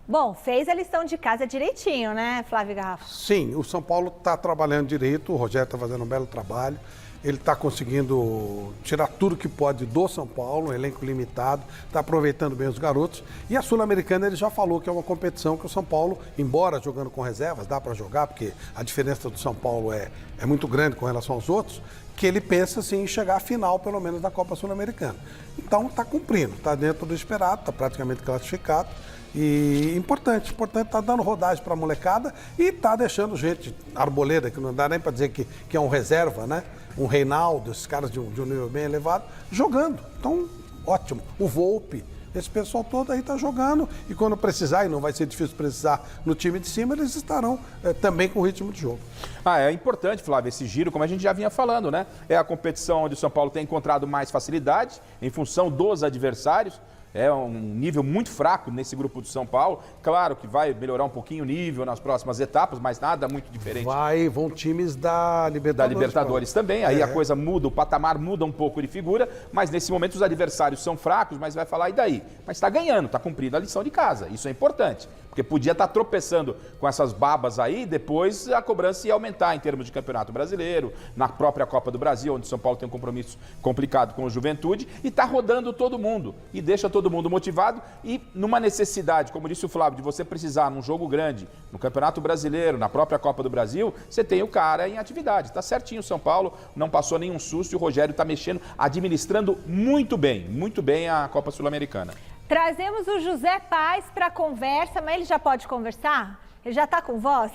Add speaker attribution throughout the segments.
Speaker 1: Bom, fez a lição de casa direitinho, né, Flávio Garrafa?
Speaker 2: Sim, o São Paulo está trabalhando direito, o Rogério está fazendo um belo trabalho. Ele está conseguindo tirar tudo que pode do São Paulo, um elenco limitado, está aproveitando bem os garotos. E a Sul-Americana ele já falou que é uma competição que o São Paulo, embora jogando com reservas, dá para jogar, porque a diferença do São Paulo é muito grande com relação aos outros, que ele pensa assim, em chegar à final, pelo menos, da Copa Sul-Americana. Então está cumprindo, está dentro do esperado, está praticamente classificado. E importante tá dando rodagem para a molecada e tá deixando gente, Arboleda, que não dá nem para dizer que é um reserva, né? Um Reinaldo, esses caras de um nível bem elevado, jogando. Então, ótimo. O Volpe, esse pessoal todo aí tá jogando e quando precisar, e não vai ser difícil precisar no time de cima, eles estarão também com ritmo de jogo.
Speaker 3: É importante, Flávio, esse giro, como a gente já vinha falando, né? É a competição onde o São Paulo tem encontrado mais facilidade em função dos adversários. É um nível muito fraco nesse grupo do São Paulo. Claro que vai melhorar um pouquinho o nível nas próximas etapas, mas nada muito diferente.
Speaker 2: Vão times da Libertadores.
Speaker 3: Da Libertadores também. Aí a coisa muda, o patamar muda um pouco de figura, mas nesse momento os adversários são fracos, mas vai falar, e daí? Mas está ganhando, está cumprindo a lição de casa. Isso é importante. Porque podia estar tropeçando com essas babas aí, depois a cobrança ia aumentar em termos de Campeonato Brasileiro, na própria Copa do Brasil, onde o São Paulo tem um compromisso complicado com o Juventude, e está rodando todo mundo, e deixa todo mundo motivado, e numa necessidade, como disse o Flávio, de você precisar num jogo grande, no Campeonato Brasileiro, na própria Copa do Brasil, você tem o cara em atividade. Está certinho o São Paulo, não passou nenhum susto, e o Rogério está mexendo, administrando muito bem a Copa Sul-Americana.
Speaker 1: Trazemos o José Paz para a conversa, mas ele já pode conversar? Ele já está com voz?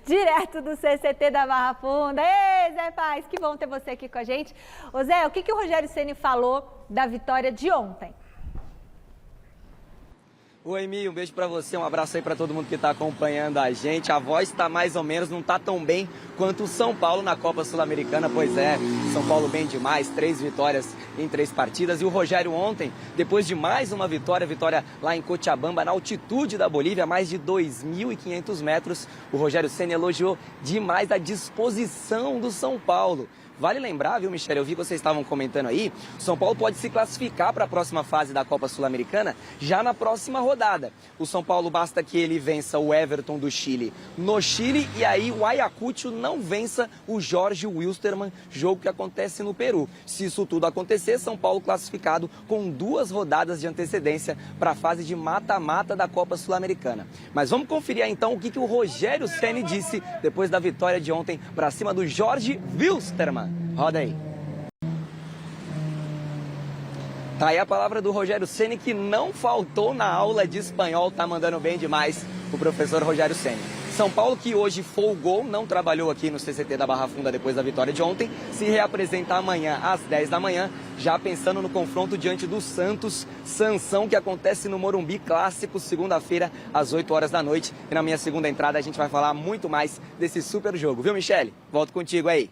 Speaker 1: Direto do CCT da Barra Funda. Ei, Zé Paz, que bom ter você aqui com a gente. Ô Zé, o que o Rogério Ceni falou da vitória de ontem?
Speaker 4: Oi, Mi, um beijo pra você, um abraço aí pra todo mundo que tá acompanhando a gente. A voz tá mais ou menos, não tá tão bem quanto o São Paulo na Copa Sul-Americana, pois é, São Paulo bem demais, 3 vitórias em 3 partidas. E o Rogério ontem, depois de mais uma vitória lá em Cochabamba, na altitude da Bolívia, mais de 2.500 metros, o Rogério Ceni elogiou demais a disposição do São Paulo. Vale lembrar, viu, Michele, eu vi que vocês estavam comentando aí, o São Paulo pode se classificar para a próxima fase da Copa Sul-Americana já na próxima rodada. O São Paulo basta que ele vença o Everton do Chile no Chile e aí o Ayacucho não vença o Jorge Wilstermann, jogo que acontece no Peru. Se isso tudo acontecer, São Paulo classificado com 2 rodadas de antecedência para a fase de mata-mata da Copa Sul-Americana. Mas vamos conferir então o que o Rogério Ceni disse depois da vitória de ontem para cima do Jorge Wilstermann. Roda aí. Tá aí a palavra do Rogério Ceni, que não faltou na aula de espanhol, tá mandando bem demais o professor Rogério Ceni. São Paulo, que hoje folgou, não trabalhou aqui no CCT da Barra Funda depois da vitória de ontem, se reapresenta amanhã às 10 da manhã, já pensando no confronto diante do Santos, Sansão, que acontece no Morumbi Clássico, segunda-feira, às 8 horas da noite. E na minha segunda entrada a gente vai falar muito mais desse super jogo, viu, Michele? Volto contigo aí.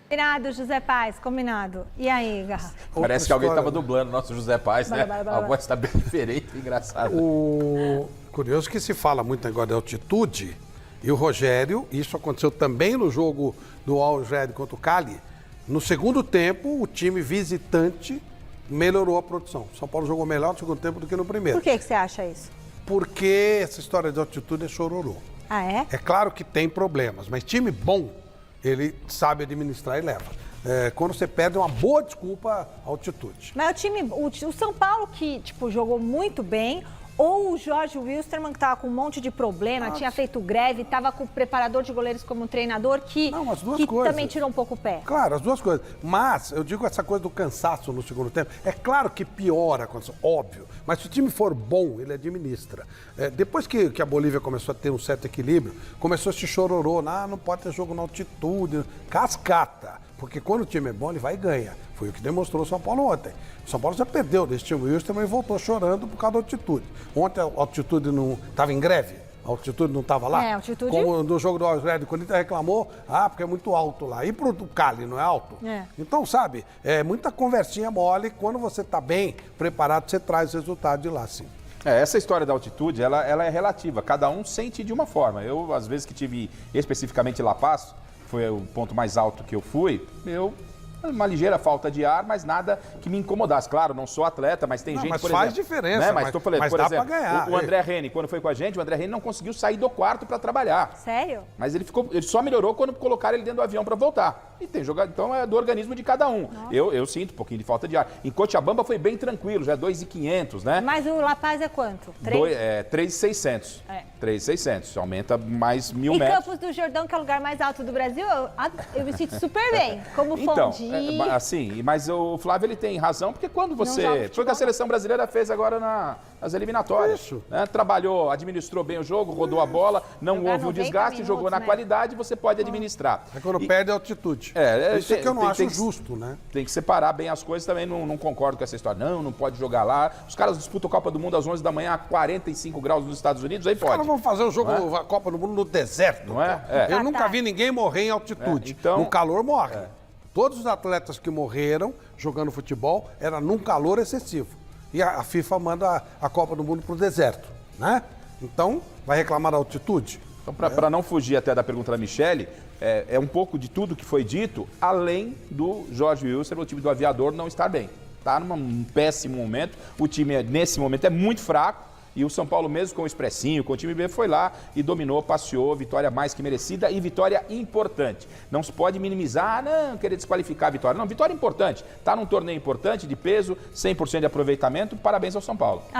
Speaker 1: Combinado, José Paz, combinado. E aí, Garrafa?
Speaker 3: Parece que alguém estava dublando o nosso José Paz, né? A voz está bem diferente, engraçada.
Speaker 2: O curioso que se fala muito agora de altitude, e o Rogério, isso aconteceu também no jogo do Al-Jed contra o Cali, no segundo tempo, o time visitante melhorou a produção. São Paulo jogou melhor no segundo tempo do que no primeiro.
Speaker 1: Por que você acha isso?
Speaker 2: Porque essa história de altitude é chororô.
Speaker 1: Ah, é?
Speaker 2: É claro que tem problemas, mas time bom, ele sabe administrar e leva. Quando você perde, é uma boa desculpa a altitude.
Speaker 1: Mas o São Paulo que, jogou muito bem, ou o Jorge Wilstermann, que estava com um monte de problema, tinha feito greve, estava com o preparador de goleiros como treinador, que também tirou um pouco o pé.
Speaker 2: Claro, as duas coisas. Mas, eu digo essa coisa do cansaço no segundo tempo, é claro que piora a condição, óbvio. Mas se o time for bom, ele administra. Depois que a Bolívia começou a ter um certo equilíbrio, começou a se chororô, não pode ter jogo na altitude, cascata. Porque quando o time é bom, ele vai e ganha. Foi o que demonstrou o São Paulo ontem. O São Paulo já perdeu desse time Wilson e voltou chorando por causa da altitude. Ontem a altitude não estava em greve, a altitude não estava lá.
Speaker 1: Altitude...
Speaker 2: Como no jogo do Al-Jed, o Corinthians reclamou, porque é muito alto lá. E pro Cali não é alto? Então, sabe, é muita conversinha mole. Quando você está bem preparado, você traz o resultado de lá, sim.
Speaker 3: Essa história da altitude, ela é relativa. Cada um sente de uma forma. Eu, às vezes que tive especificamente La Paz, foi o ponto mais alto que eu fui, eu Uma ligeira falta de ar, mas nada que me incomodasse. Claro, não sou atleta, mas tem gente,
Speaker 2: mas
Speaker 3: por
Speaker 2: faz
Speaker 3: exemplo...
Speaker 2: diferença,
Speaker 3: Né? Mas tô falando,
Speaker 2: mas
Speaker 3: por
Speaker 2: dá
Speaker 3: exemplo,
Speaker 2: pra ganhar.
Speaker 3: o André Reni, quando foi com a gente, o André Reni não conseguiu sair do quarto para trabalhar.
Speaker 1: Sério?
Speaker 3: Mas ele só melhorou quando colocaram ele dentro do avião para voltar. E tem jogador, então é do organismo de cada um. Eu sinto um pouquinho de falta de ar. Em Cochabamba foi bem tranquilo, já é 2.500, né?
Speaker 1: Mas o La Paz é quanto? 3?
Speaker 3: 3.600.
Speaker 1: É.
Speaker 3: 3.600. Aumenta mais 1.000
Speaker 1: E
Speaker 3: metros.
Speaker 1: Campos do Jordão, que é o lugar mais alto do Brasil, eu me sinto super bem. Como
Speaker 3: Então,
Speaker 1: Fondi.
Speaker 3: assim, mas o Flávio ele tem razão, porque quando você...
Speaker 1: joga
Speaker 3: Foi o que a
Speaker 1: futebol,
Speaker 3: seleção brasileira fez agora nas eliminatórias.
Speaker 2: Isso.
Speaker 3: Né? Trabalhou, administrou bem o jogo, rodou a bola, não
Speaker 1: Jogar
Speaker 3: houve o
Speaker 1: 90
Speaker 3: desgaste, jogou
Speaker 1: minutos,
Speaker 3: na
Speaker 1: né?
Speaker 3: qualidade, você pode administrar.
Speaker 2: É quando
Speaker 3: E-
Speaker 2: perde a altitude. Isso é que eu não acho justo, né?
Speaker 3: Tem que separar bem as coisas, também não concordo com essa história. Não pode jogar lá. Os caras disputam a Copa do Mundo às 11 da manhã a 45 graus nos Estados Unidos, aí
Speaker 2: Os caras
Speaker 3: pode.
Speaker 2: vão fazer o jogo da Copa do Mundo no deserto.
Speaker 3: Não é?
Speaker 2: pô.
Speaker 3: É.
Speaker 2: Eu nunca
Speaker 1: Tá.
Speaker 2: vi ninguém morrer em altitude.
Speaker 3: É, então-
Speaker 2: No calor morre. Todos os atletas que morreram jogando futebol era num calor excessivo. E a FIFA manda a Copa do Mundo pro deserto, né? Então, vai reclamar da altitude?
Speaker 3: Então, para não fugir até da pergunta da Michele, é um pouco de tudo que foi dito, além do Jorge Wilson, o time do Aviador, não estar bem. Está num péssimo momento. O time, nesse momento, é muito fraco. E o São Paulo, mesmo com o expressinho, com o time B, foi lá e dominou, passeou, vitória mais que merecida e vitória importante. Não se pode minimizar, não, querer desqualificar a vitória. Não, vitória importante. Está num torneio importante, de peso, 100% de aproveitamento. Parabéns ao São Paulo.